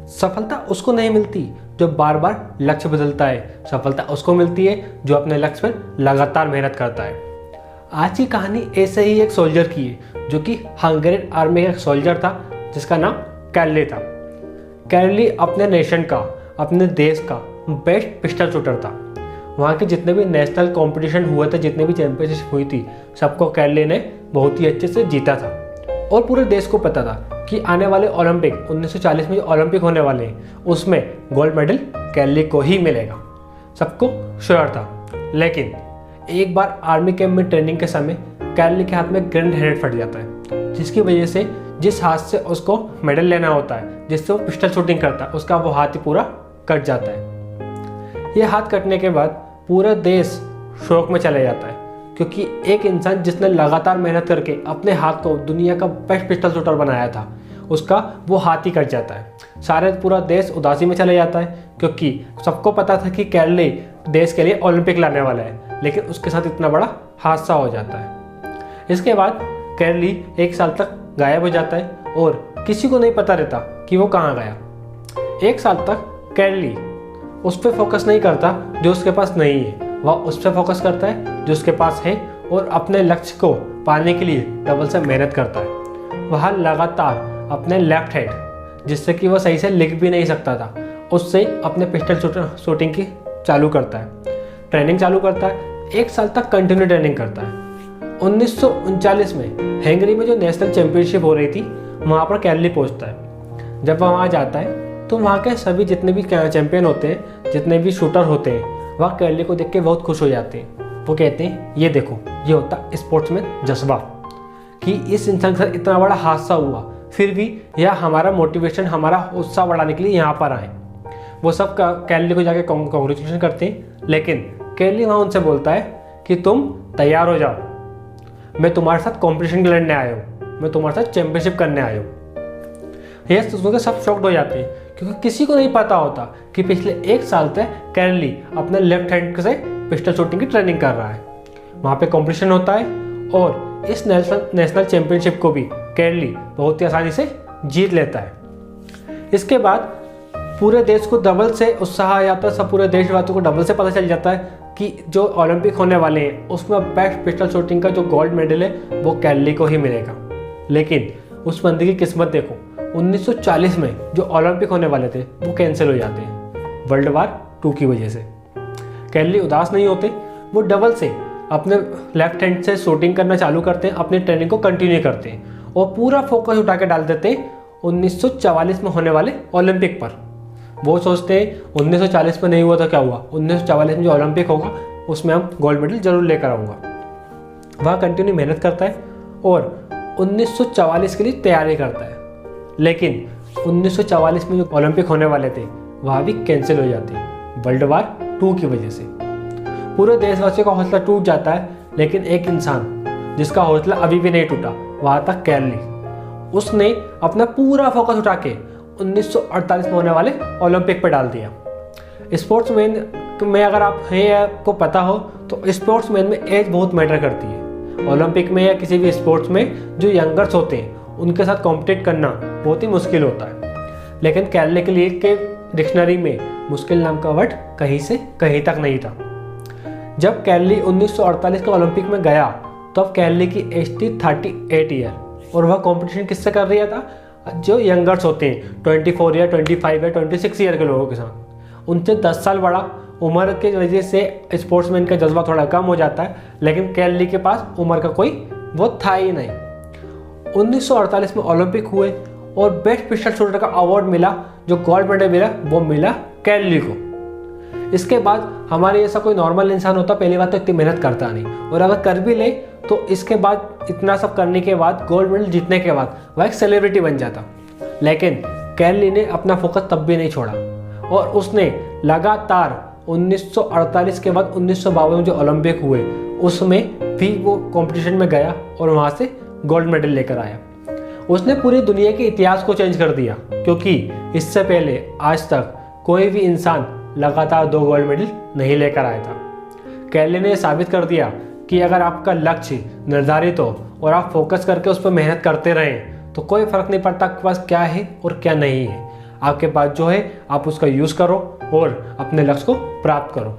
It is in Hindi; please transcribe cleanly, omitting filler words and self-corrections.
सफलता उसको नहीं मिलती जो बार बार लक्ष्य बदलता है, सफलता उसको मिलती है जो अपने लक्ष्य पर लगातार मेहनत करता है। आज की कहानी ऐसे ही एक सोल्जर की है जो कि हंगेरियन आर्मी का एक सोल्जर था जिसका नाम कैरली था। कैरली अपने नेशन का, अपने देश का बेस्ट पिस्टल शूटर था। वहाँ के जितने भी नेशनल कंपटीशन हुए थे, जितने भी चैंपियनशिप हुई थी, सबको कैरली ने बहुत ही अच्छे से जीता था। और पूरे देश को पता था कि आने वाले ओलंपिक 1940 में जो ओलंपिक होने वाले हैं उसमें गोल्ड मेडल कैरली को ही मिलेगा, सबको श्योर था। लेकिन एक बार आर्मी कैंप में ट्रेनिंग के समय कैरली के हाथ में ग्रेनेड फट जाता है, जिसकी वजह से जिस हाथ से उसको मेडल लेना होता है, जिससे वो पिस्टल शूटिंग करता है, उसका वो हाथ ही पूरा कट जाता है। ये हाथ कटने के बाद पूरा देश शोक में चले जाता है, क्योंकि एक इंसान जिसने लगातार मेहनत करके अपने हाथ को दुनिया का बेस्ट पिस्टल शूटर बनाया था, उसका वो हाथ ही कट जाता है। सारे पूरा देश उदासी में चले जाता है, क्योंकि सबको पता था कि कैरली देश के लिए ओलंपिक लाने वाला है, लेकिन उसके साथ इतना बड़ा हादसा हो जाता है। इसके बाद कैरली 1 साल तक गायब हो जाता है और किसी को नहीं पता रहता कि वो कहाँ गया। 1 साल तक कैरली उस पर फोकस नहीं करता जो उसके पास नहीं है, वह उस पर फोकस करता है जो उसके पास है और अपने लक्ष्य को पाने के लिए डबल से मेहनत करता है। वह लगातार अपने लेफ्ट हैंड, जिससे कि वह सही से लिख भी नहीं सकता था, उससे अपने पिस्टल शूटिंग की चालू करता है, ट्रेनिंग चालू करता है। 1 साल तक कंटिन्यू ट्रेनिंग करता है। 1939 में हंगरी में जो नेशनल चैंपियनशिप हो रही थी, वहाँ पर कैरली पहुँचता है। जब वह वहाँ जाता है तो वहाँ के सभी जितने भी चैंपियन होते हैं, जितने भी शूटर होते हैं, वह कैरली को देख के बहुत खुश हो जाते हैं। वो कहते हैं, ये देखो, ये होता स्पोर्ट्समैन जज्बा, कि इस इंसान के साथ इतना बड़ा हादसा हुआ, फिर भी यह हमारा मोटिवेशन, हमारा उत्साह बढ़ाने के लिए यहाँ पर आए। वो सब कैरली को जाके कॉन्ग्रेचुलेशन करते हैं, लेकिन कैरली वहाँ उनसे बोलता है कि तुम तैयार हो जाओ, मैं तुम्हारे साथ कॉम्पिटिशन के लड़ने आया हूँ, मैं तुम्हारे साथ चैंपियनशिप करने आया हूँ। यह सुनकर सब शॉक्ड हो जाते हैं, क्योंकि किसी को नहीं पता होता कि पिछले 1 साल तक कैरली अपने लेफ्ट हैंड से पिस्टल शूटिंग की ट्रेनिंग कर रहा है। वहाँ पे कंपटीशन होता है और इस नेशनल चैंपियनशिप को भी कैरली बहुत ही आसानी से जीत लेता है। इसके बाद पूरे देश को डबल से उत्साह आ जाता है, सब पूरे देशवासियों को डबल से पता चल जाता है कि जो ओलंपिक होने वाले हैं उसमें बेस्ट पिस्टल शूटिंग का जो गोल्ड मेडल है वो कैरली को ही मिलेगा। लेकिन उस बंदे की किस्मत देखो, 1940 में जो ओलंपिक होने वाले थे वो कैंसिल हो जाते हैं वर्ल्ड वार 2 की वजह से। कैरली उदास नहीं होते, वो डबल से अपने लेफ्ट हैंड से शूटिंग करना चालू करते हैं, अपनी ट्रेनिंग को कंटिन्यू करते हैं और पूरा फोकस उठा के डाल देते हैं 1944 में होने वाले ओलंपिक पर। वो सोचते हैं 1940 में नहीं हुआ तो क्या हुआ, 1944 में जो ओलंपिक होगा उसमें हम गोल्ड मेडल जरूर लेकर आऊँगा। वह कंटिन्यू मेहनत करता है और 1944 के लिए तैयारी करता है, लेकिन 1944 में जो ओलंपिक होने वाले थे वह भी कैंसिल हो जाते हैं वर्ल्ड वार 2 की वजह से। पूरे देशवासियों का हौसला टूट जाता है, लेकिन एक इंसान जिसका हौसला अभी भी नहीं टूटा, वहाँ तक कैरली, उसने अपना पूरा फोकस उठा के 1948 में होने वाले ओलंपिक पर डाल दिया। स्पोर्ट्समैन में अगर आप हैं, आपको पता हो, तो स्पोर्ट्समैन में एज बहुत मैटर करती है। ओलंपिक में या किसी भी स्पोर्ट्स में जो यंगर्स होते हैं उनके साथ कॉम्पिटिट करना बहुत ही मुश्किल होता है, लेकिन कैरली के लिए के डिक्शनरी में मुश्किल नाम का वर्ड कहीं से कहीं तक नहीं था। जब कैरली 1948 के ओलंपिक में गया तो अब कैरली की एज थी 38 ईयर और वह कंपटीशन किससे कर रहा था, जो यंगर्स होते हैं 24 या 25 या 26 ईयर के लोगों के साथ। उनसे 10 साल बड़ा उम्र के वजह से स्पोर्ट्समैन का जज्बा थोड़ा कम हो जाता है, लेकिन कैरली के पास उम्र का कोई वो था ही नहीं। 1948 में ओलंपिक हुए और बेस्ट पिस्टल शूटर का अवार्ड मिला, जो गोल्ड मेडल मिला वो मिला कैरली को। इसके बाद हमारे जैसा कोई नॉर्मल इंसान होता, पहली बात तो इतनी मेहनत करता नहीं, और अगर कर भी ले तो इसके बाद इतना सब करने के बाद, गोल्ड मेडल जीतने के बाद वह एक सेलिब्रिटी बन जाता। लेकिन कैरली ने अपना फोकस तब भी नहीं छोड़ा और उसने लगातार 1948 के बाद 1952 में जो ओलंपिक हुए उसमें भी वो कंपटीशन में गया और वहाँ से गोल्ड मेडल लेकर आया। उसने पूरी दुनिया के इतिहास को चेंज कर दिया, क्योंकि इससे पहले आज तक कोई भी इंसान लगातार 2 गोल्ड मेडल नहीं लेकर आया था। कैरली ने साबित कर दिया कि अगर आपका लक्ष्य निर्धारित हो और आप फोकस करके उस पर मेहनत करते रहें तो कोई फ़र्क नहीं पड़ता आपके पास क्या है और क्या नहीं है। आपके पास जो है आप उसका यूज़ करो और अपने लक्ष्य को प्राप्त करो।